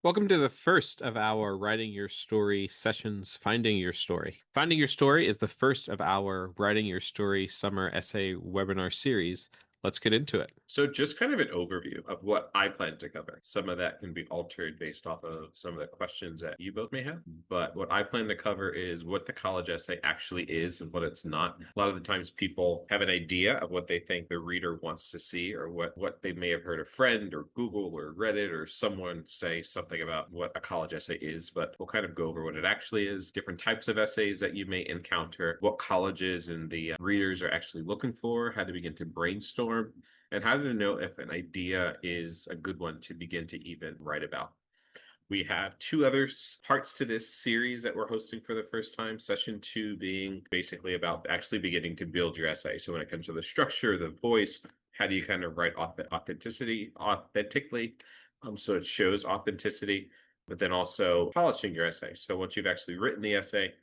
Welcome to the first of our Writing Your Story sessions, Finding Your Story. Finding Your Story is the first of our Writing Your Story summer essay webinar series. Let's get into it. So just kind of an overview of what I plan to cover. Some of that can be altered based off of some of the questions that you both may have. But what I plan to cover is what the college essay actually is and what it's not. A lot of the times people have an idea of what they think the reader wants to see or what they may have heard a friend or Google or Reddit or someone say something about what a college essay is. But we'll kind of go over what it actually is, different types of essays that you may encounter, what colleges and the readers are actually looking for, how to begin to brainstorm, and how to know if an idea is a good one to begin to even write about. We have two other parts to this series that we're hosting for the first time. Session 2 being basically about actually beginning to build your essay. So when it comes to the structure, the voice, how do you kind of write authentically, so it shows authenticity, but then also polishing your essay. So once you've actually written the essay,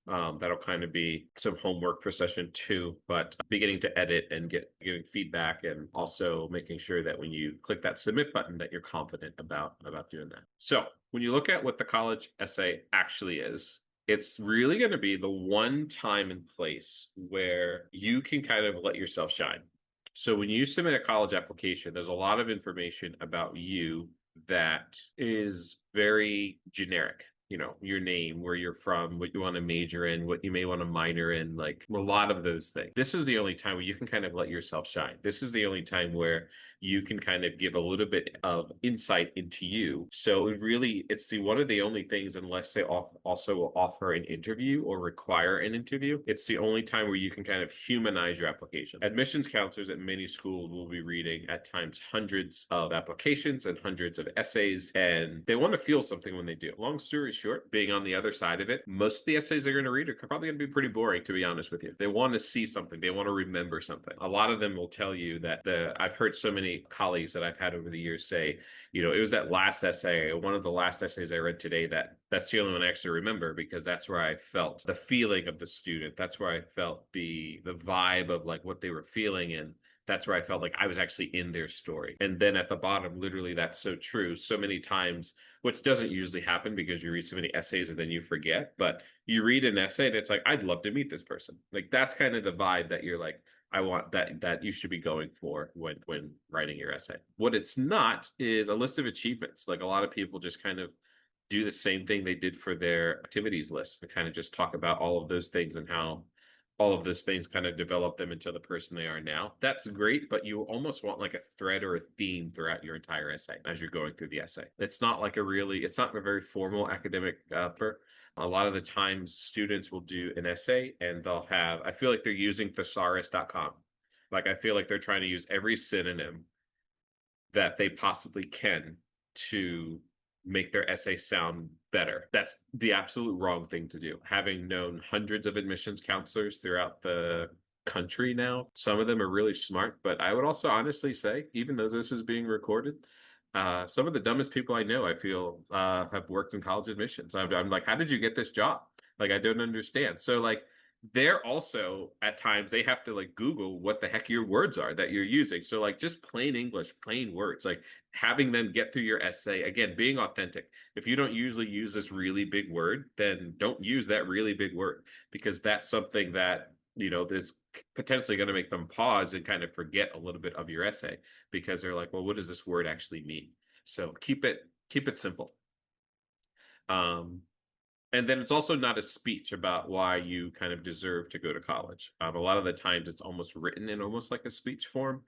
that'll kind of be some homework for session 2, but beginning to edit and giving feedback, and also making sure that when you click that submit button that you're confident about doing that. So when you look at what the college essay actually is, it's really going to be the one time and place where you can kind of let yourself shine. So when you submit a college application, there's a lot of information about you that is very generic. Your name, where you're from, what you want to major in, what you may want to minor in, like a lot of those things. This is the only time where you can kind of let yourself shine. This is the only time where you can kind of give a little bit of insight into you. So it's one of the only things, unless they also will offer an interview or require an interview, it's the only time where you can kind of humanize your application. Admissions counselors at many schools will be reading at times hundreds of applications and hundreds of essays, and they want to feel something when they do. Long story short, being on the other side of it, most of the essays they're going to read are probably going to be pretty boring, to be honest with you. They want to see something. They want to remember something. A lot of them will tell you that I've heard so many colleagues that I've had over the years say, it was that last essay, one of the last essays I read today, that's the only one I actually remember, because that's where I felt the feeling of the student. That's where I felt the vibe of like what they were feeling, and that's where I felt like I was actually in their story. And then at the bottom, literally, that's so true. So many times, which doesn't usually happen because you read so many essays and then you forget, but you read an essay and it's like, I'd love to meet this person. Like, that's kind of the vibe that you're like, I want that you should be going for when writing your essay. What it's not is a list of achievements. Like, a lot of people just kind of do the same thing they did for their activities list, and kind of just talk about all of those things and how all of those things kind of develop them into the person they are now. That's great, but you almost want like a thread or a theme throughout your entire essay as you're going through the essay. It's not a very formal academic paper. A lot of the times students will do an essay and I feel like they're using thesaurus.com. Like, I feel like they're trying to use every synonym that they possibly can to make their essay sound better. That's the absolute wrong thing to do. Having known hundreds of admissions counselors throughout the country now, some of them are really smart, but I would also honestly say, even though this is being recorded, some of the dumbest people I know, I feel, have worked in college admissions. I'm like, how did you get this job? Like, I don't understand. So, like, they're also, at times, they have to like Google what the heck your words are that you're using. So, like, just plain English, plain words, like having them get through your essay, again, being authentic. If you don't usually use this really big word, then don't use that really big word, because that's something that, is potentially going to make them pause and kind of forget a little bit of your essay, because they're like, well, what does this word actually mean? So keep it simple. And then it's also not a speech about why you kind of deserve to go to college. A lot of the times it's almost written in almost like a speech form,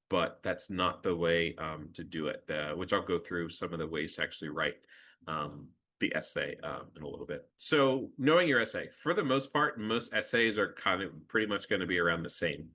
but that's not the way to do it, which I'll go through some of the ways to actually write the essay in a little bit. So knowing your essay, for the most part, most essays are kind of pretty much going to be around the same.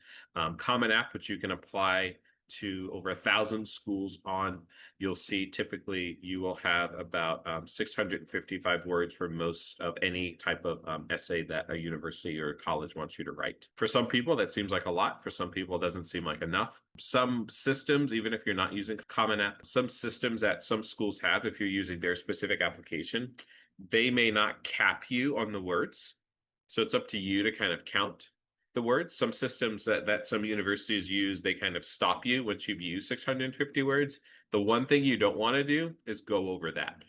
Common App, which you can apply to over 1,000 schools on, you'll see typically you will have about 655 words for most of any type of essay that a university or a college wants you to write. For some people, that seems like a lot. For some people, it doesn't seem like enough. Some systems, even if you're not using Common App, some systems that some schools have, if you're using their specific application, they may not cap you on the words. So it's up to you to kind of count the words. Some systems that some universities use, they kind of stop you once you've used 650 words. The one thing you don't want to do is go over that.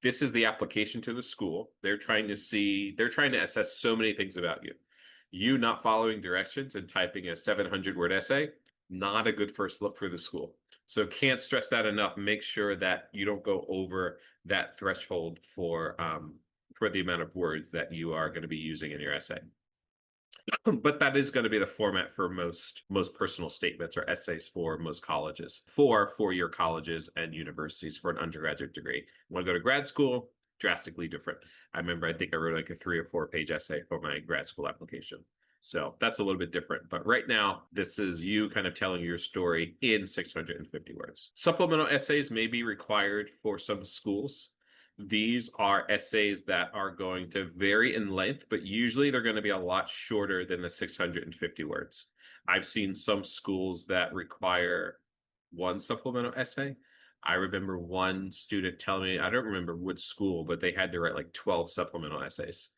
This is the application to the school. They're trying to assess so many things about you. You not following directions and typing a 700-word essay, not a good first look for the school. So can't stress that enough. Make sure that you don't go over that threshold for the amount of words that you are going to be using in your essay. But that is going to be the format for most personal statements or essays for most colleges, for four-year colleges and universities for an undergraduate degree. Want to go to grad school? Drastically different. I remember I think I wrote like a 3 or 4 page essay for my grad school application. So that's a little bit different. But right now, this is you kind of telling your story in 650 words. Supplemental essays may be required for some schools. These are essays that are going to vary in length, but usually they're going to be a lot shorter than the 650 words. I've seen some schools that require one supplemental essay. I remember one student telling me, I don't remember which school, but they had to write like 12 supplemental essays.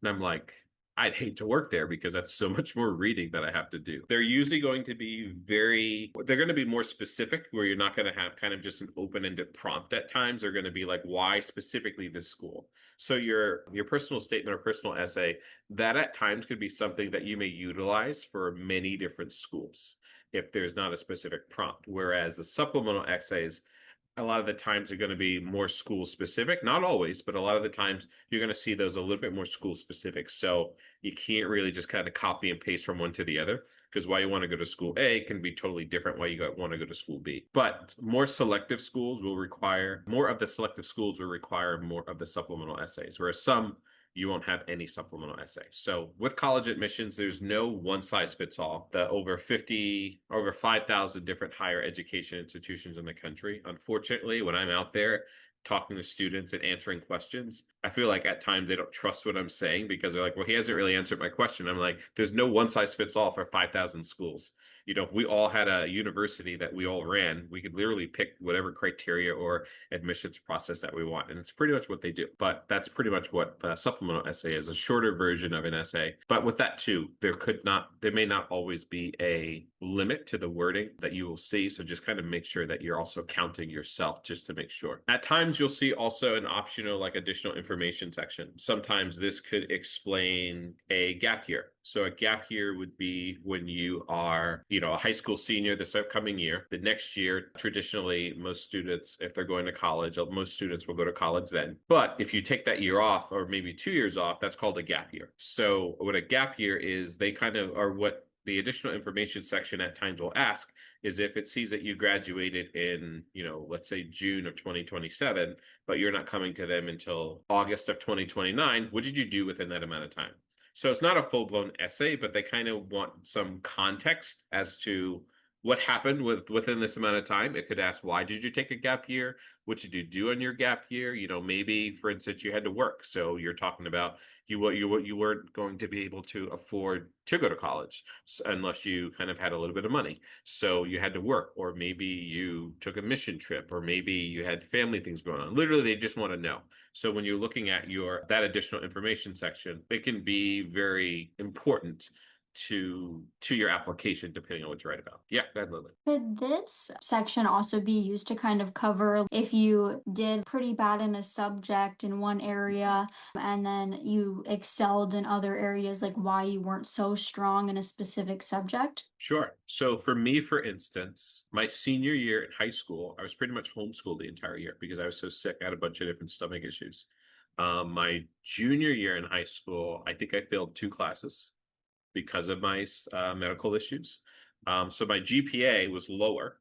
And I'm like, I'd hate to work there because that's so much more reading that I have to do. They're usually going to be they're going to be more specific where you're not going to have kind of just an open-ended prompt at times. They're going to be like, why specifically this school? So your personal statement or personal essay, that at times could be something that you may utilize for many different schools if there's not a specific prompt. Whereas the supplemental essays, a lot of the times are going to be more school specific. Not always, but a lot of the times you're going to see those a little bit more school specific. So you can't really just kind of copy and paste from one to the other because why you want to go to school A can be totally different why you want to go to school B. But more of the selective schools will require more of the supplemental essays, whereas some you won't have any supplemental essay. So with college admissions, there's no one size fits all. The over 5,000 different higher education institutions in the country. Unfortunately, when I'm out there talking to students and answering questions, I feel like at times they don't trust what I'm saying because they're like, well, he hasn't really answered my question. I'm like, there's no one size fits all for 5,000 schools. If we all had a university that we all ran, we could literally pick whatever criteria or admissions process that we want. And it's pretty much what they do. But that's pretty much what the supplemental essay is, a shorter version of an essay. But with that too, there may not always be a limit to the wording that you will see. So just kind of make sure that you're also counting yourself just to make sure. At times you'll see also an optional like additional information section. Sometimes this could explain a gap year. So a gap year would be when you are, a high school senior this upcoming year. The next year, traditionally, most students, if they're going to college, most students will go to college then. But if you take that year off or maybe 2 years off, that's called a gap year. So what a gap year is, they kind of are what the additional information section at times will ask is if it sees that you graduated in, let's say June of 2027, but you're not coming to them until August of 2029, what did you do within that amount of time? So it's not a full-blown essay, but they kind of want some context as to what happened within this amount of time. It could ask, why did you take a gap year? What did you do on your gap year? Maybe, for instance, you had to work. So you're talking about you weren't going to be able to afford to go to college unless you kind of had a little bit of money. So you had to work, or maybe you took a mission trip, or maybe you had family things going on. Literally, they just want to know. So when you're looking at that additional information section, it can be very important to your application, depending on what you write about. Yeah, go ahead, Lily. Could this section also be used to kind of cover if you did pretty bad in a subject in one area and then you excelled in other areas, like why you weren't so strong in a specific subject? Sure. So for me, for instance, my senior year in high school, I was pretty much homeschooled the entire year because I was so sick. I had a bunch of different stomach issues. My junior year in high school, I think I failed 2 classes because of my medical issues. So my GPA was lower,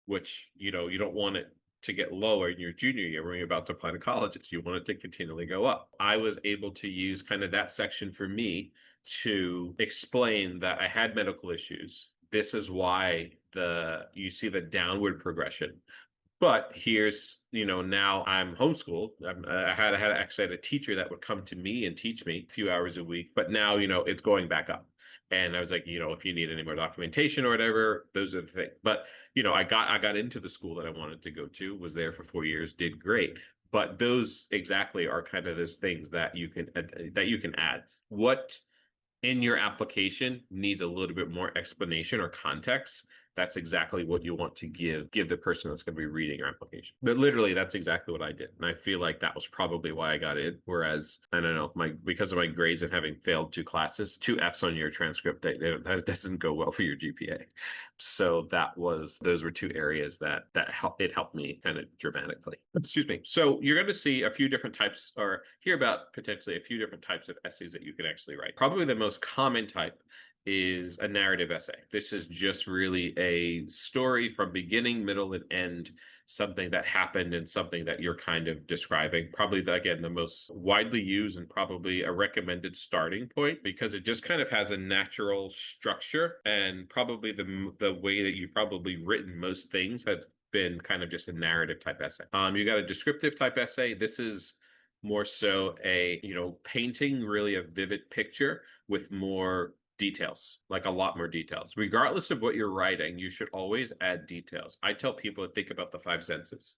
which, you don't want it to get lower in your junior year when you're about to apply to colleges. You want it to continually go up. I was able to use kind of that section for me to explain that I had medical issues. This is why you see the downward progression. But here's, now I'm homeschooled. Actually had a teacher that would come to me and teach me a few hours a week. But now, it's going back up. And I was like, if you need any more documentation or whatever, those are the things. But, I got into the school that I wanted to go to, was there for 4 years, did great. But those exactly are kind of those things that you can add. What in your application needs a little bit more explanation or context that's exactly what you want to give the person that's going to be reading your application. But literally, that's exactly what I did, and I feel like that was probably why I got in. Whereas I don't know, my because of my grades and having failed two classes, two Fs on your transcript, that doesn't go well for your GPA. So those were two areas that helped me kind of dramatically. Excuse me. So you're going to see a few different types, or hear about potentially a few different types of essays that you can actually write. Probably the most common type is a narrative essay. This is just really a story from beginning, middle, and end, something that happened and something that you're kind of describing. Probably, again, the most widely used and probably a recommended starting point because it just kind of has a natural structure, and probably the way that you've probably written most things have been kind of just a narrative type essay. You got a descriptive type essay. This is more so a, painting really a vivid picture with more details, like a lot more details. Regardless of what you're writing, you should always add details. I tell people to think about the five senses.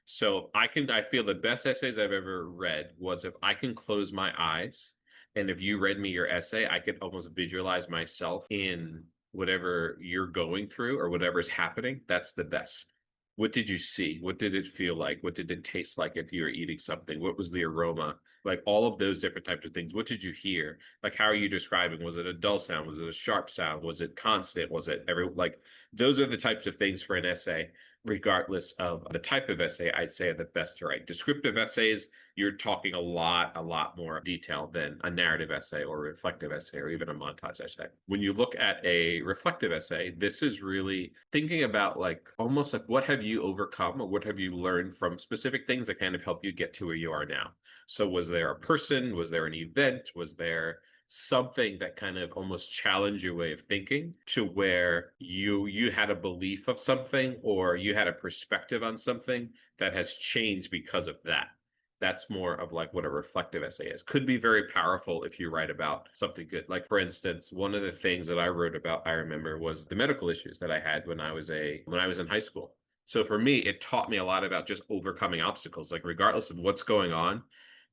So I feel the best essays I've ever read was if I can close my eyes, and if you read me your essay, I could almost visualize myself in whatever you're going through or whatever's happening. That's the best. What did you see? What did it feel like? What did it taste like if you were eating something? What was the aroma? Like all of those different types of things. What did you hear? Like, how are you describing? Was it a dull sound? Was it a sharp sound? Was it constant? Was it like those are the types of things for an essay, regardless of the type of essay, I'd say are the best to write. Descriptive essays, you're talking a lot more detail than a narrative essay or a reflective essay or even a montage essay. When you look at a reflective essay, this is really thinking about like almost like what have you overcome or what have you learned from specific things that kind of help you get to where you are now. So was there a person? Was there an event? Was there something that kind of almost challenged your way of thinking to where you had a belief of something or you had a perspective on something that has changed because of that? That's more of like what a reflective essay is. Could be very powerful if you write about something good. Like for instance, one of the things that I wrote about, I remember, was the medical issues that I had when I was in high school. So for me, it taught me a lot about just overcoming obstacles. Like regardless of what's going on,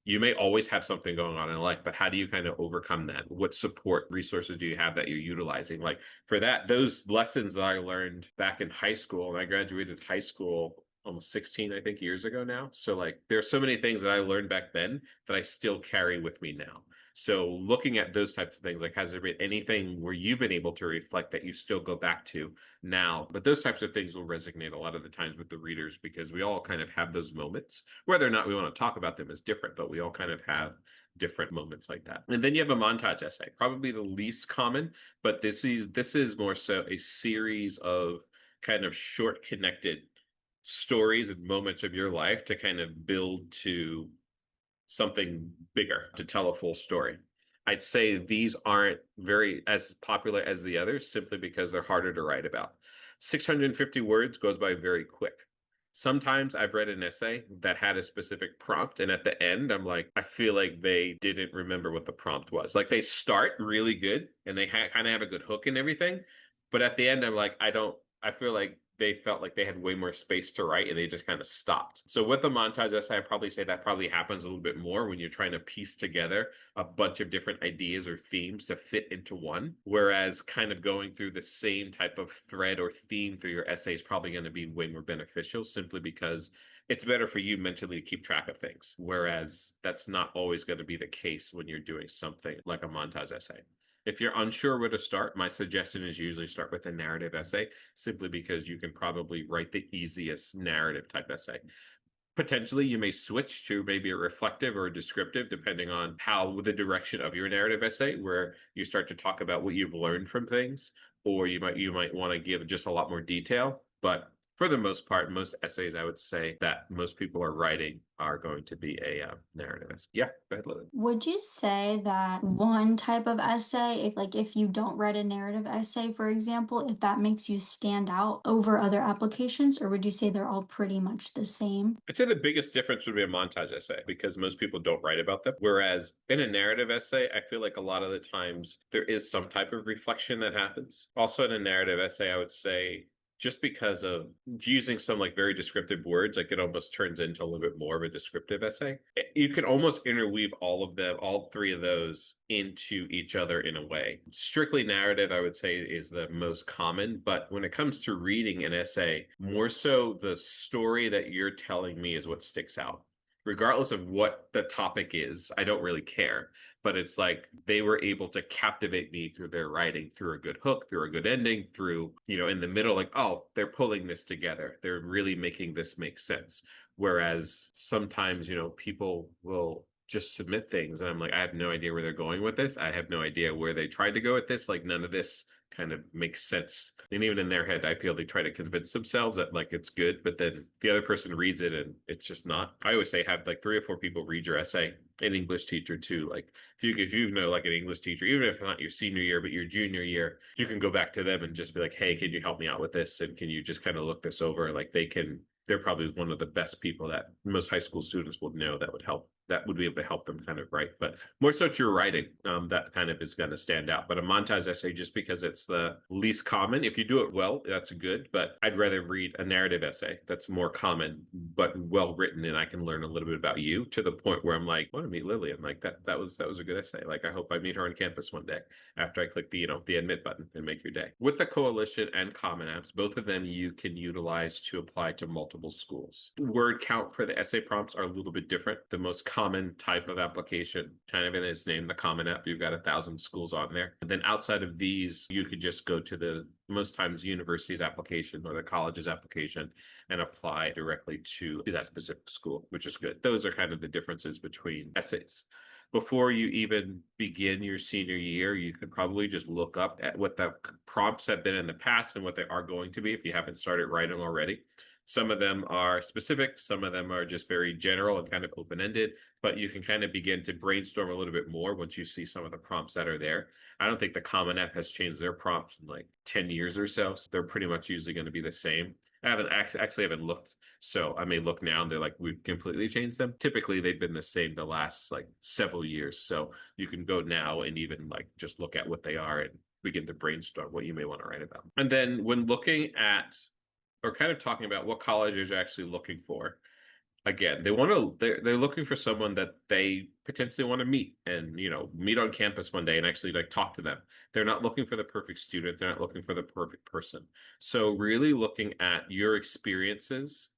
you may always have something going on in life, but how do you kind of overcome that? What support resources do you have that you're utilizing? Like for that, those lessons that I learned back in high school, and I graduated high school almost 16, I think, years ago now. So like there's so many things that I learned back then that I still carry with me now. So looking at those types of things, like has there been anything where you've been able to reflect that you still go back to now? But those types of things will resonate a lot of the times with the readers because we all kind of have those moments. Whether or not we want to talk about them is different, but we all kind of have different moments like that. And then you have a montage essay, probably the least common, but this is more so a series of kind of short connected stories and moments of your life to kind of build to something bigger, to tell a full story. I'd say these aren't very as popular as the others simply because they're harder to write about. 650 words goes by very quick. Sometimes I've read an essay that had a specific prompt, and at the end, I'm like, I feel like they didn't remember what the prompt was. Like they start really good and they kind of have a good hook and everything, but at the end, I'm like, I feel like they felt like they had way more space to write and they just kind of stopped. So with a montage essay, I'd probably say that probably happens a little bit more when you're trying to piece together a bunch of different ideas or themes to fit into one. Whereas kind of going through the same type of thread or theme through your essay is probably going to be way more beneficial simply because it's better for you mentally to keep track of things. Whereas that's not always going to be the case when you're doing something like a montage essay. If you're unsure where to start, my suggestion is usually start with a narrative essay, simply because you can probably write the easiest narrative type essay. Potentially, you may switch to maybe a reflective or a descriptive, depending on how the direction of your narrative essay, where you start to talk about what you've learned from things, or you might want to give just a lot more detail. But for the most part, most essays I would say that most people are writing are going to be a narrative essay. Yeah, go ahead, Lily. Would you say that one type of essay, if you don't write a narrative essay, for example, if that makes you stand out over other applications, or would you say they're all pretty much the same? I'd say the biggest difference would be a montage essay because most people don't write about them. Whereas in a narrative essay, I feel like a lot of the times there is some type of reflection that happens. Also, in a narrative essay, I would say just because of using some like very descriptive words, like it almost turns into a little bit more of a descriptive essay. You can almost interweave all of them, all three of those into each other in a way. Strictly narrative, I would say, is the most common, but when it comes to reading an essay, more so the story that you're telling me is what sticks out. Regardless of what the topic is, I don't really care. But it's like they were able to captivate me through their writing, through a good hook, through a good ending, through, in the middle, like, oh, they're pulling this together. They're really making this make sense. Whereas sometimes, people will just submit things and I'm like, I have no idea where they're going with this. I have no idea where they tried to go with this. Like none of this kind of makes sense. And even in their head, I feel they try to convince themselves that like it's good, but then the other person reads it and it's just not. I always say have like 3 or 4 people read your essay. An English teacher too. Like if you know like an English teacher, even if not your senior year, but your junior year, you can go back to them and just be like, hey, can you help me out with this? And can you just kind of look this over? Like they're probably one of the best people that most high school students will know that would help that would be able to help them kind of write. But more so to your writing, that kind of is going to stand out. But a montage essay, just because it's the least common, if you do it well, that's good. But I'd rather read a narrative essay that's more common but well written, and I can learn a little bit about you to the point where I'm like, I want to meet Lily. I'm like that was a good essay. Like I hope I meet her on campus one day after I click the admit button and make your day. With the Coalition and Common Apps, both of them you can utilize to apply to multiple schools. Word count for the essay prompts are a little bit different. The most common type of application, kind of in its name, the Common App, you've got 1,000 schools on there. And then outside of these, you could just go to the most times university's application or the college's application and apply directly to that specific school, which is good. Those are kind of the differences between essays. Before you even begin your senior year, you could probably just look up at what the prompts have been in the past and what they are going to be if you haven't started writing already. Some of them are specific, some of them are just very general and kind of open ended, but you can kind of begin to brainstorm a little bit more once you see some of the prompts that are there. I don't think the Common App has changed their prompts in like 10 years or so. So they're pretty much usually going to be the same. I haven't looked, so I may look now and they're like we've completely changed them. Typically, they've been the same the last like several years, so you can go now and even like just look at what they are and begin to brainstorm what you may want to write about. And then when looking at or kind of talking about what colleges are actually looking for, again, they're looking for someone that they potentially want to meet and meet on campus one day and actually like talk to them. They're not looking for the perfect student, they're not looking for the perfect person. So really looking at your experiences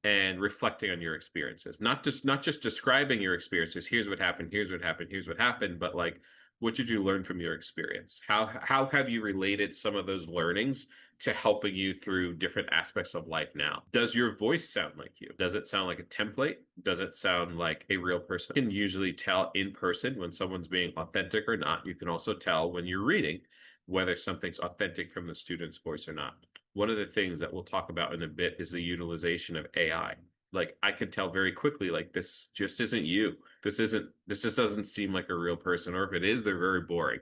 and reflecting on your experiences, not just describing your experiences. Here's what happened, here's what happened, here's what happened, but like what did you learn from your experience? How have you related some of those learnings to helping you through different aspects of life now? Does your voice sound like you? Does it sound like a template? Does it sound like a real person? You can usually tell in person when someone's being authentic or not. You can also tell when you're reading whether something's authentic from the student's voice or not. One of the things that we'll talk about in a bit is the utilization of AI. Like I could tell very quickly, like this just isn't you. This just doesn't seem like a real person, or if it is, they're very boring.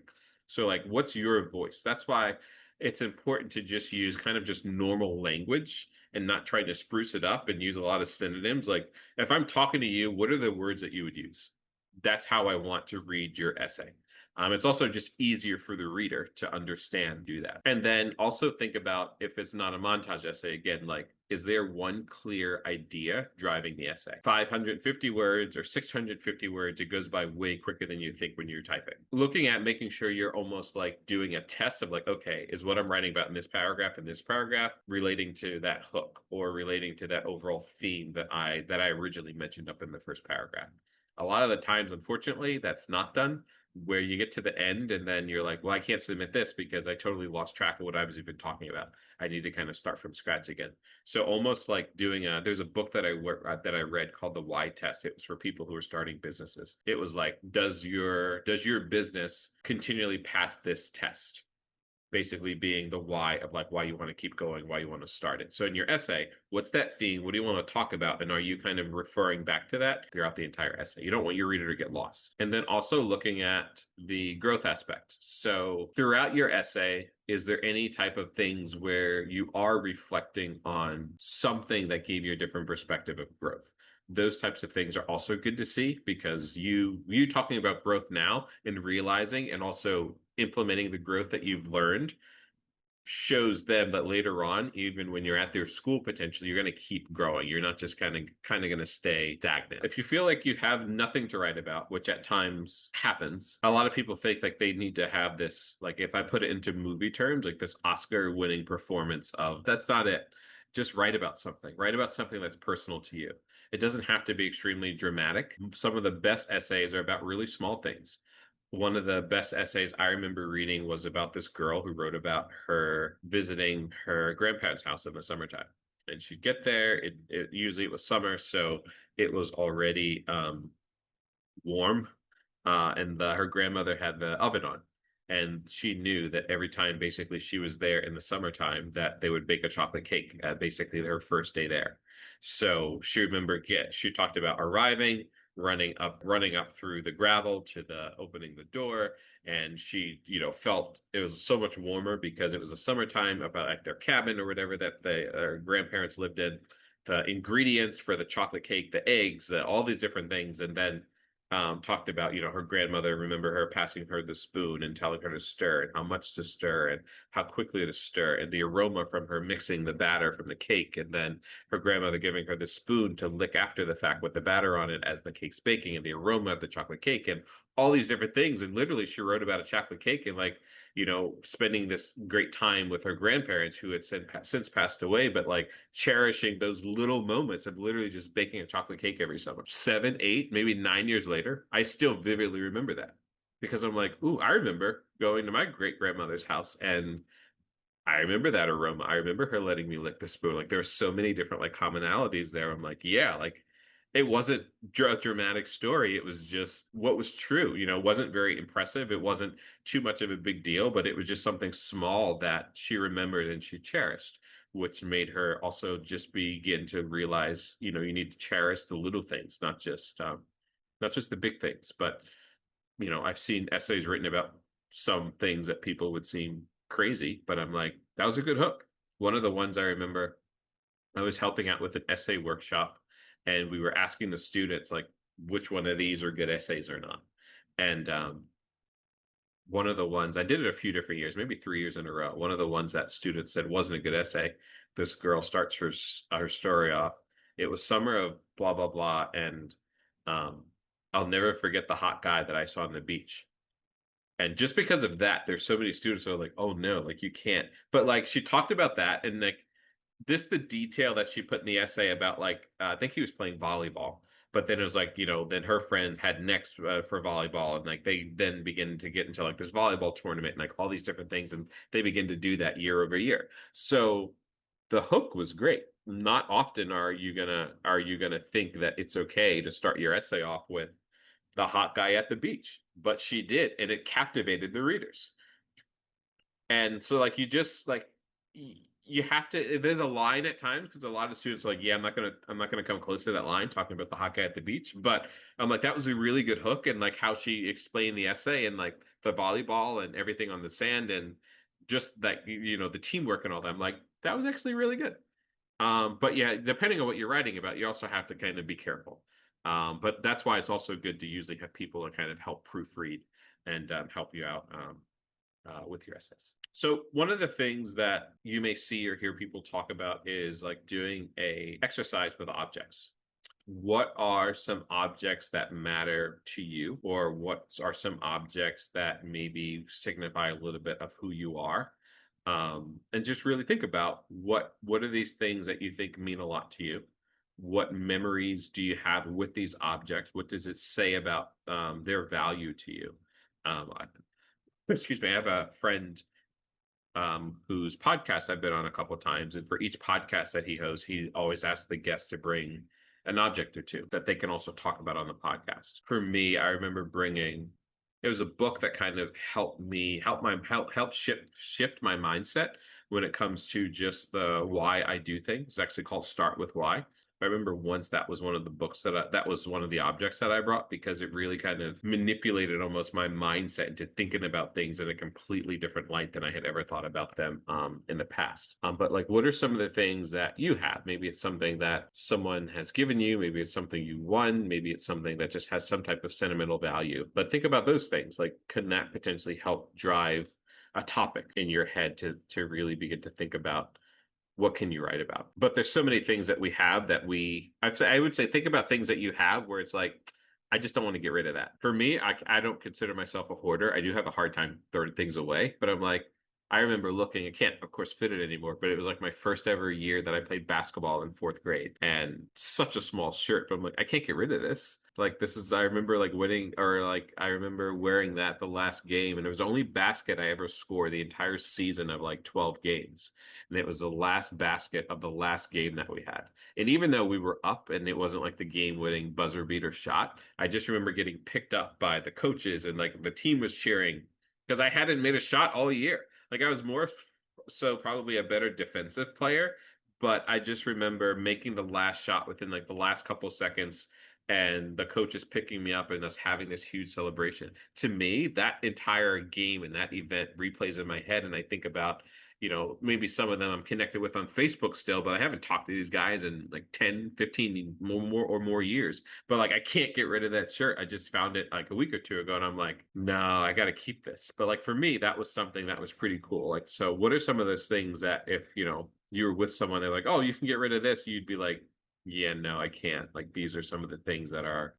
So like what's your voice? That's why it's important to just use kind of just normal language and not try to spruce it up and use a lot of synonyms. Like if I'm talking to you, what are the words that you would use? That's how I want to read your essay. It's also just easier for the reader to understand, do that. And then also think about if it's not a montage essay, again, like, is there one clear idea driving the essay? 550 words or 650 words, it goes by way quicker than you think when you're typing. Looking at making sure you're almost like doing a test of like, okay, is what I'm writing about in this paragraph relating to that hook or relating to that overall theme that I originally mentioned up in the first paragraph. A lot of the times, unfortunately, that's not done where you get to the end and then you're like, well, I can't submit this because I totally lost track of what I was even talking about. I need to kind of start from scratch again. So almost like there's a book that I read called The Why Test. It was for people who are starting businesses. It was like, does your business continually pass this test? Basically being the why of like why you want to keep going, why you want to start it. So in your essay, what's that theme? What do you want to talk about? And are you kind of referring back to that throughout the entire essay? You don't want your reader to get lost. And then also looking at the growth aspect. So throughout your essay, is there any type of things where you are reflecting on something that gave you a different perspective of growth? Those types of things are also good to see because you talking about growth now and realizing and also implementing the growth that you've learned shows them that later on, even when you're at their school, potentially you're going to keep growing. You're not just kind of going to stay stagnant. If you feel like you have nothing to write about, which at times happens, a lot of people think like they need to have this, like if I put it into movie terms, like this Oscar winning performance of, that's not it. Just write about something. Write about something that's personal to you. It doesn't have to be extremely dramatic. Some of the best essays are about really small things. One of the best essays I remember reading was about this girl who wrote about her visiting her grandparents' house in the summertime. And she'd get there. Usually it was summer, so it was already warm, and her grandmother had the oven on. And she knew that every time basically she was there in the summertime that they would bake a chocolate cake at basically her first day there. So she remembered, yeah, she talked about arriving, running up through the gravel to the opening the door. And she, felt it was so much warmer because it was the summertime about like their cabin or whatever that their grandparents lived in. The ingredients for the chocolate cake, the eggs, all these different things. And then talked about, her grandmother, remember her passing her the spoon and telling her to stir and how much to stir and how quickly to stir and the aroma from her mixing the batter from the cake. And then her grandmother giving her the spoon to lick after the fact with the batter on it as the cake's baking and the aroma of the chocolate cake and all these different things. And literally she wrote about a chocolate cake and like, spending this great time with her grandparents who had since passed away, but like cherishing those little moments of literally just baking a chocolate cake every summer. 7, 8, maybe 9 years later, I still vividly remember that because I'm like, ooh, I remember going to my great grandmother's house and I remember that aroma. I remember her letting me lick the spoon. Like there were so many different like commonalities there. I'm like, yeah, like it wasn't a dramatic story. It was just what was true. It wasn't very impressive. It wasn't too much of a big deal, but it was just something small that she remembered and she cherished, which made her also just begin to realize, you need to cherish the little things, not just the big things. But I've seen essays written about some things that people would seem crazy, but I'm like, that was a good hook. One of the ones I remember, I was helping out with an essay workshop, and we were asking the students like which one of these are good essays or not. And one of the ones I did it a few different years, maybe 3 years in a row. One of the ones that students said wasn't a good essay. This girl starts her story off. It was summer of blah blah blah, and um, I'll never forget the hot guy that I saw on the beach. And just because of that, there's so many students who are like, "Oh no, like you can't." But like she talked about that, and like this the detail that she put in the essay about like I think he was playing volleyball, but then it was like then her friend had next for volleyball, and like they then begin to get into like this volleyball tournament and like all these different things, and they begin to do that year over year. So the hook was great. Not often are you gonna think that it's okay to start your essay off with the hot guy at the beach, but she did, and it captivated the readers. And so like you just like you have to there's a line at times because a lot of students are like, yeah, I'm not gonna come close to that line talking about the hot guy at the beach. But I'm like, that was a really good hook, and like how she explained the essay and like the volleyball and everything on the sand and just that the teamwork and all that. I'm like, that was actually really good. But yeah, depending on what you're writing about, you also have to kind of be careful. But that's why it's also good to usually have people to kind of help proofread and help you out with your essays. So one of the things that you may see or hear people talk about is like doing a exercise with objects. What are some objects that matter to you, or what are some objects that maybe signify a little bit of who you are? And just really think about what are these things that you think mean a lot to you? What memories do you have with these objects? What does it say about their value to you? Excuse me, I have a friend whose podcast I've been on a couple of times, and for each podcast that he hosts, he always asks the guests to bring an object or two that they can also talk about on the podcast. For me, I remember bringing it was a book that kind of help shift my mindset when it comes to just the why I do things. It's actually called Start with Why. I remember once that was one of the books that was one of the objects that I brought because it really kind of manipulated almost my mindset into thinking about things in a completely different light than I had ever thought about them in the past. But like, what are some of the things that you have? Maybe it's something that someone has given you. Maybe it's something you won. Maybe it's something that just has some type of sentimental value. But think about those things. Like, can that potentially help drive a topic in your head to really begin to think about what can you write about. But there's so many things that we have that I would say think about things that you have where it's like, I just don't want to get rid of that. For me, I don't consider myself a hoarder. I do have a hard time throwing things away, but I'm like, I remember looking, I can't, of course, fit it anymore, but it was like my first ever year that I played basketball in fourth grade and such a small shirt. But I'm like, I can't get rid of this. Like, this is, I remember like winning, or like, I remember wearing that the last game, and it was the only basket I ever scored the entire season of like 12 games. And it was the last basket of the last game that we had. And even though we were up and it wasn't like the game winning buzzer beater shot, I just remember getting picked up by the coaches and like the team was cheering because I hadn't made a shot all year. Like I was more so probably a better defensive player, but I just remember making the last shot within like the last couple seconds and the coaches picking me up and us having this huge celebration. To me, that entire game and that event replays in my head and I think about maybe some of them I'm connected with on Facebook still, but I haven't talked to these guys in like 10, 15 more years. But like I can't get rid of that shirt. I just found it like a week or two ago and I'm like, no, I got to keep this. But like for me, that was something that was pretty cool. Like, so what are some of those things that if, you were with someone, they're like, oh, you can get rid of this, you'd be like, yeah, no, I can't. Like these are some of the things that are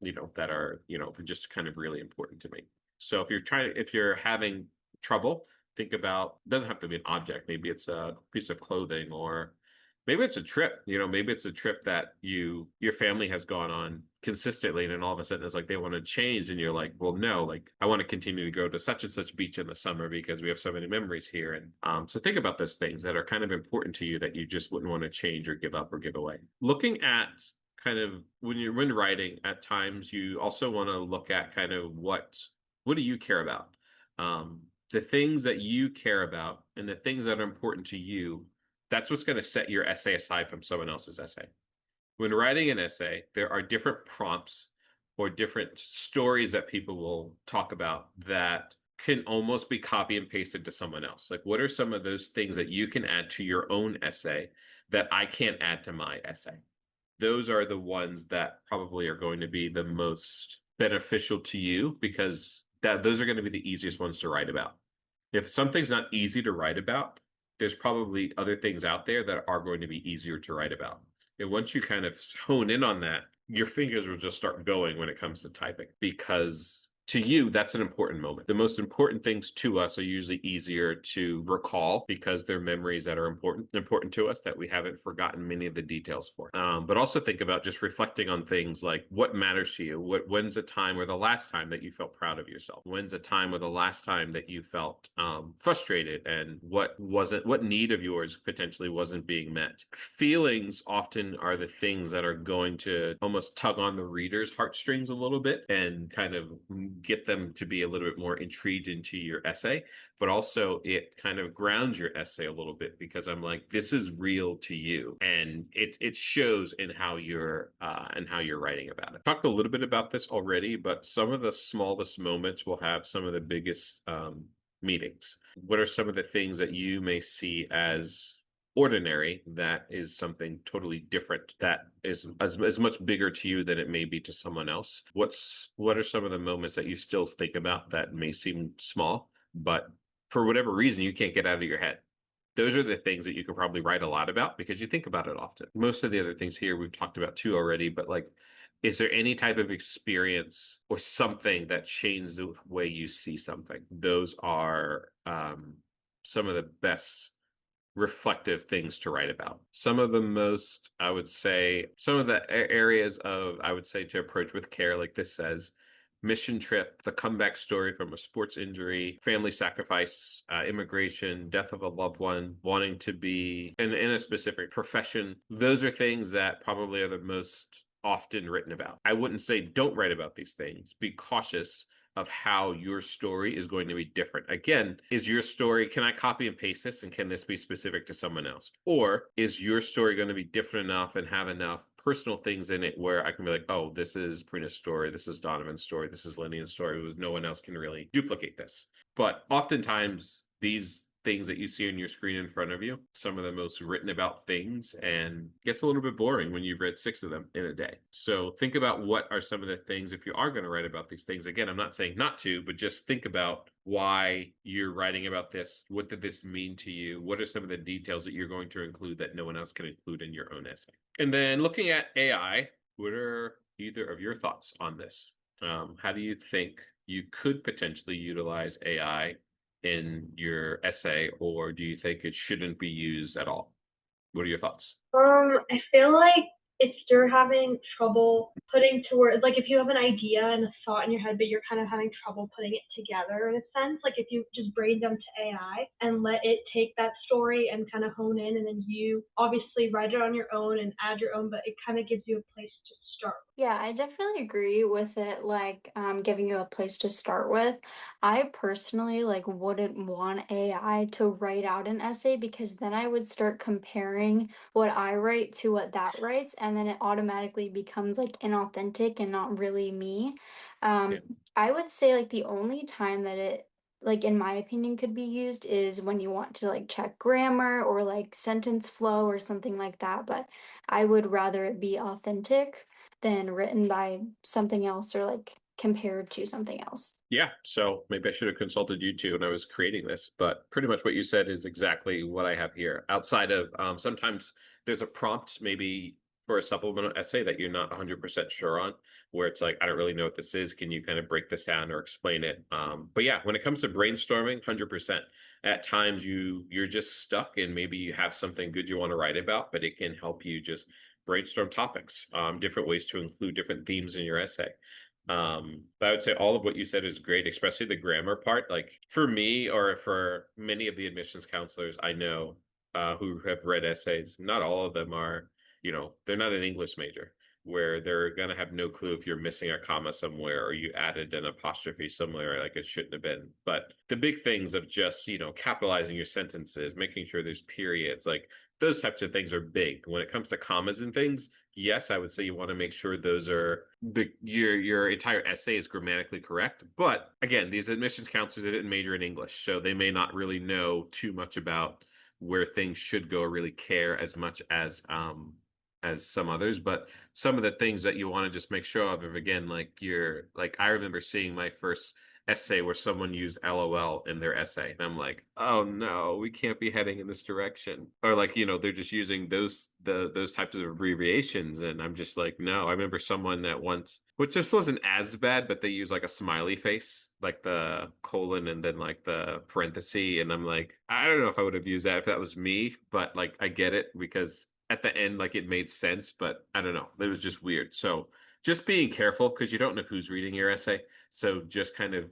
just kind of really important to me. So if you're having trouble, think about, doesn't have to be an object, maybe it's a piece of clothing, or maybe it's a trip, maybe it's a trip that your family has gone on consistently and then all of a sudden it's like they want to change and you're like, well, no, like I want to continue to go to such and such beach in the summer because we have so many memories here. And so think about those things that are kind of important to you that you just wouldn't want to change or give up or give away. Looking at kind of when writing, at times you also want to look at kind of what do you care about, um, the things that you care about and the things that are important to you. That's what's going to set your essay aside from someone else's essay. When writing an essay, there are different prompts or different stories that people will talk about that can almost be copy and pasted to someone else. Like, what are some of those things that you can add to your own essay that I can't add to my essay? Those are the ones that probably are going to be the most beneficial to you because those are going to be the easiest ones to write about. If something's not easy to write about, there's probably other things out there that are going to be easier to write about. And once you kind of hone in on that, your fingers will just start going when it comes to typing because to you, that's an important moment. The most important things to us are usually easier to recall because they're memories that are important to us that we haven't forgotten many of the details for. But also think about just reflecting on things like what matters to you. When's a time or the last time that you felt proud of yourself? When's a time or the last time that you felt frustrated and what need of yours potentially wasn't being met? Feelings often are the things that are going to almost tug on the reader's heartstrings a little bit and kind of get them to be a little bit more intrigued into your essay, but also it kind of grounds your essay a little bit because I'm like, this is real to you, and it shows in how you're writing about it. Talked a little bit about this already, but some of the smallest moments will have some of the biggest meanings. What are some of the things that you may see as ordinary that is something totally different that is as much bigger to you than it may be to someone else? What are some of the moments that you still think about that may seem small but for whatever reason you can't get out of your head? Those are the things that you could probably write a lot about because you think about it often. Most of the other things here we've talked about too already, but like, is there any type of experience or something that changed the way you see something? Those are some of the best reflective things to write about. Some of the most, I would say, some of the areas of, I would say, to approach with care, like this says, mission trip, the comeback story from a sports injury, family sacrifice, immigration, death of a loved one, wanting to be in a specific profession. Those are things that probably are the most often written about. I wouldn't say don't write about these things. Be cautious of how your story is going to be different. Again, is your story, can I copy and paste this and can this be specific to someone else? Or is your story going to be different enough and have enough personal things in it where I can be like, oh, this is Prina's story, this is Donovan's story, this is Lillian's story, no one else can really duplicate this. But oftentimes things that you see on your screen in front of you, some of the most written about things, and gets a little bit boring when you've read six of them in a day. So think about what are some of the things, if you are going to write about these things. Again, I'm not saying not to, but just think about why you're writing about this. What did this mean to you? What are some of the details that you're going to include that no one else can include in your own essay? And then looking at AI, what are either of your thoughts on this? How do you think you could potentially utilize AI in your essay, or do you think it shouldn't be used at all? What are your thoughts? I feel like if you're having trouble putting to words, like if you have an idea and a thought in your head, but you're kind of having trouble putting it together in a sense, like if you just brain dump to AI and let it take that story and kind of hone in, and then you obviously write it on your own and add your own, but it kind of gives you a place to start. Yeah, I definitely agree with it, like giving you a place to start with. I personally like wouldn't want AI to write out an essay because then I would start comparing what I write to what that writes, and then it automatically becomes like inauthentic and not really me. Yeah. Um, I would say like the only time that it like in my opinion could be used is when you want to like check grammar or like sentence flow or something like that, but I would rather it be authentic than written by something else or like compared to something else. Yeah, so maybe I should have consulted you too when I was creating this, but pretty much what you said is exactly what I have here. Outside of sometimes there's a prompt maybe for a supplemental essay that you're not 100% sure on, where it's like, I don't really know what this is. Can you kind of break this down or explain it? But yeah, when it comes to brainstorming, 100%. At times you're just stuck and maybe you have something good you want to write about, but it can help you just brainstorm topics, different ways to include different themes in your essay. But I would say all of what you said is great, especially the grammar part. Like for me, or for many of the admissions counselors I know who have read essays, not all of them are, they're not an English major where they're going to have no clue if you're missing a comma somewhere or you added an apostrophe somewhere like it shouldn't have been. But the big things of just, capitalizing your sentences, making sure there's periods, like those types of things are big. When it comes to commas and things, yes, I would say you want to make sure those are your entire essay is grammatically correct. But again, these admissions counselors didn't major in English, so they may not really know too much about where things should go or really care as much as some others. But some of the things that you want to just make sure of, again, like you're like I remember seeing my first essay where someone used LOL in their essay. And I'm like, oh no, we can't be heading in this direction. Or like, they're just using those types of abbreviations. And I'm just like, no. I remember someone that once, which just wasn't as bad, but they use like a smiley face, like the colon and then like the parenthesis. And I'm like, I don't know if I would have used that if that was me, but like I get it because at the end, like it made sense, but I don't know. It was just weird. So just being careful because you don't know who's reading your essay. So just kind of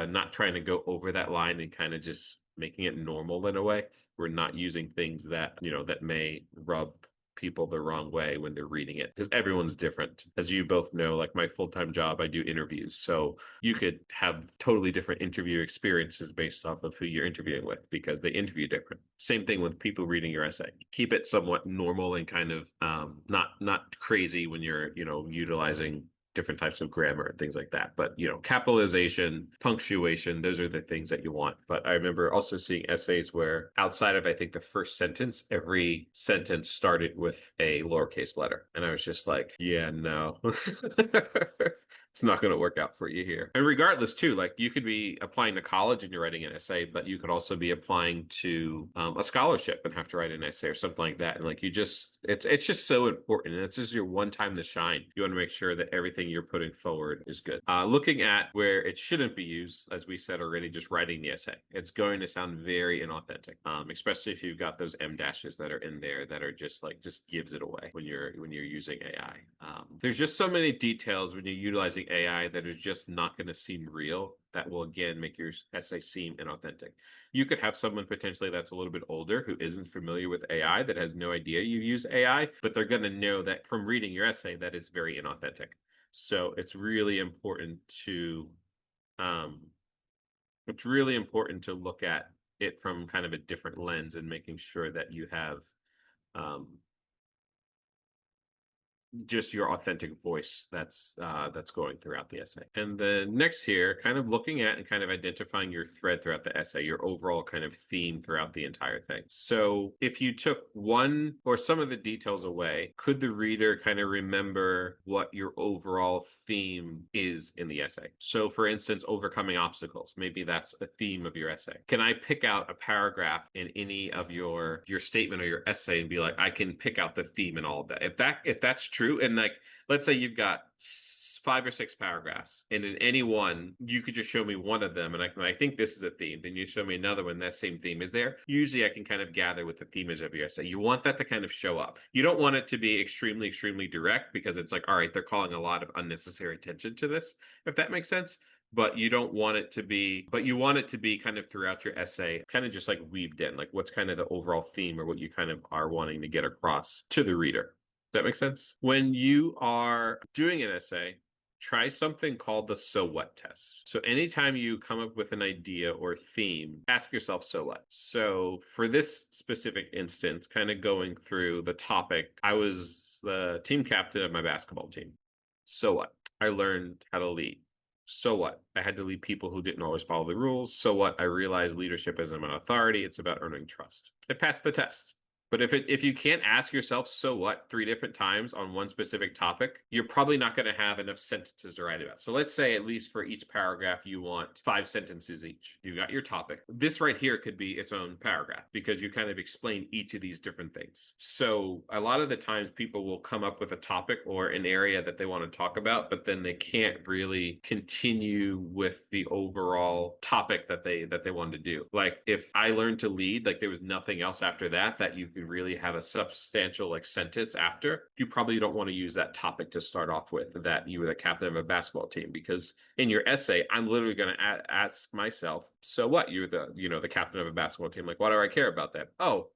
not trying to go over that line and kind of just making it normal in a way. We're not using things that, that may rub people the wrong way when they're reading it because everyone's different. As you both know, like my full-time job, I do interviews. So you could have totally different interview experiences based off of who you're interviewing with because they interview different. Same thing with people reading your essay. Keep it somewhat normal and kind of not crazy when you're, utilizing different types of grammar and things like that. But, capitalization, punctuation, those are the things that you want. But I remember also seeing essays where outside of, I think, the first sentence, every sentence started with a lowercase letter. And I was just like, yeah, no. It's not going to work out for you here. And regardless, too, like you could be applying to college and you're writing an essay, but you could also be applying to a scholarship and have to write an essay or something like that. And like it's just so important. And this is your one time to shine. You want to make sure that everything you're putting forward is good. Looking at where it shouldn't be used, as we said already, just writing the essay. It's going to sound very inauthentic, especially if you've got those M dashes that are in there that are just gives it away when you're using AI. There's just so many details when you're utilizing AI that is just not going to seem real. That will again make your essay seem inauthentic. You could have someone potentially that's a little bit older who isn't familiar with AI that has no idea you use AI, but they're going to know that from reading your essay that is very inauthentic. So um, it's really important to look at it from kind of a different lens and making sure that you have um, just your authentic voice that's going throughout the essay. And then next here, kind of looking at and kind of identifying your thread throughout the essay, your overall kind of theme throughout the entire thing. So if you took one or some of the details away, could the reader kind of remember what your overall theme is in the essay? So for instance, overcoming obstacles, maybe that's a theme of your essay. Can I pick out a paragraph in any of your statement or your essay and be like, I can pick out the theme and all of that? If that's true, and like, let's say you've got 5 or 6 paragraphs, and in any one, you could just show me one of them, and I think this is a theme. Then you show me another one, that same theme is there. Usually, I can kind of gather what the theme is of your essay. You want that to kind of show up. You don't want it to be extremely, extremely direct because it's like, all right, they're calling a lot of unnecessary attention to this, if that makes sense. But you don't want it to be, but you want it to be kind of throughout your essay, kind of just like weaved in, like what's kind of the overall theme or what you kind of are wanting to get across to the reader. That makes sense? When you are doing an essay, try something called the so what test. So anytime you come up with an idea or theme, ask yourself, so what? So for this specific instance, kind of going through the topic, I was the team captain of my basketball team. So what? I learned how to lead. So what? I had to lead people who didn't always follow the rules. So what? I realized leadership isn't an authority. It's about earning trust. I passed the test. But if you can't ask yourself, so what, 3 different times on one specific topic, you're probably not going to have enough sentences to write about. So let's say at least for each paragraph, you want 5 sentences each. You got your topic. This right here could be its own paragraph because you kind of explain each of these different things. So a lot of the times people will come up with a topic or an area that they want to talk about, but then they can't really continue with the overall topic that they want to do. Like if I learned to lead, like there was nothing else after that you could really have a substantial like sentence after, you probably don't want to use that topic to start off with, that you were the captain of a basketball team, because in your essay, I'm literally going to ask myself, so what? You're the captain of a basketball team. Like, why do I care about that? Oh,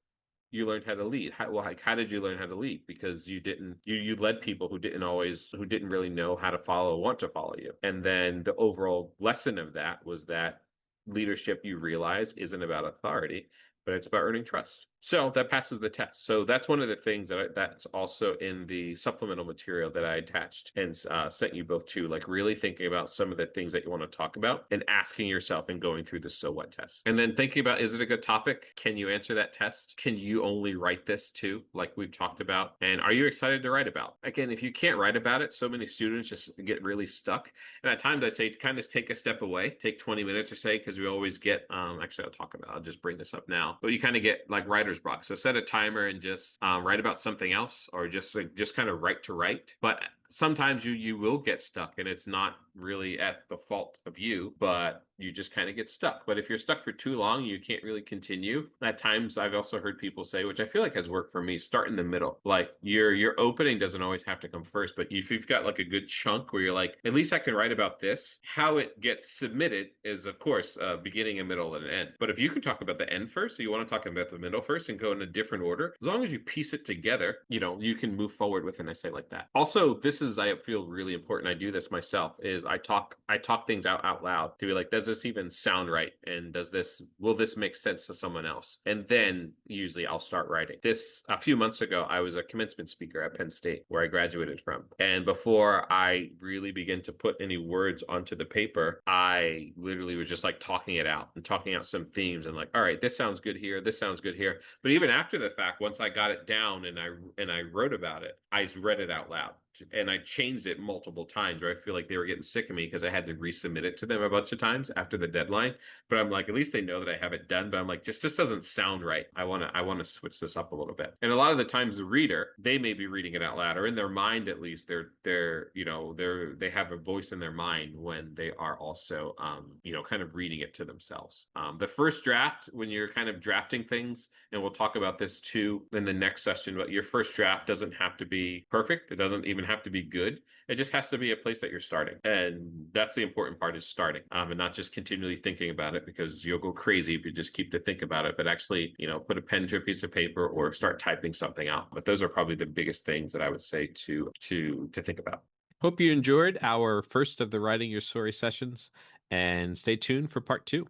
you learned how to lead. How did you learn how to lead? Because you led people who didn't really know how to follow, want to follow you. And then the overall lesson of that was that leadership, you realize, isn't about authority, but it's about earning trust. So that passes the test. So that's one of the things that's also in the supplemental material that I attached and sent you both to, like really thinking about some of the things that you want to talk about and asking yourself and going through the so what test. And then thinking about, is it a good topic? Can you answer that test? Can you only write this too, like we've talked about? And are you excited to write about? Again, if you can't write about it, so many students just get really stuck. And at times I say to kind of take a step away, take 20 minutes or say, because we always get, actually I'll just bring this up now, but you kind of get like writer's block. So set a timer and just write about something else, or just kind of write to write. But sometimes you will get stuck, and it's not really at the fault of you, but you just kind of get stuck. But if you're stuck for too long, you can't really continue. At times, I've also heard people say, which I feel like has worked for me, start in the middle. Like your opening doesn't always have to come first, but if you've got like a good chunk where you're like, at least I can write about this, how it gets submitted is, of course, beginning, a middle, and an end. But if you can talk about the end first, so you want to talk about the middle first and go in a different order, as long as you piece it together, you can move forward with an essay like that. Also, this is, I feel, really important. I do this myself, is I talk things out loud to be like, does this even sound right? And will this make sense to someone else? And then usually I'll start writing. This, a few months ago, I was a commencement speaker at Penn State, where I graduated from. And before I really began to put any words onto the paper, I literally was just like talking it out and talking out some themes and like, all right, this sounds good here. This sounds good here. But even after the fact, once I got it down and I wrote about it, I read it out loud. And I changed it multiple times, where I feel like they were getting sick of me because I had to resubmit it to them a bunch of times after the deadline. But I'm like, at least they know that I have it done. But I'm like, just doesn't sound right. I want to switch this up a little bit. And a lot of the times, the reader, they may be reading it out loud, or in their mind at least, they have a voice in their mind when they are also kind of reading it to themselves. The first draft, when you're kind of drafting things, and we'll talk about this too in the next session, but your first draft doesn't have to be perfect. It doesn't even have to be good. It just has to be a place that you're starting. And that's the important part, is starting, and not just continually thinking about it, because you'll go crazy if you just keep to think about it, but actually, put a pen to a piece of paper or start typing something out. But those are probably the biggest things that I would say to think about. Hope you enjoyed our first of the Writing Your Story sessions, and stay tuned for part 2.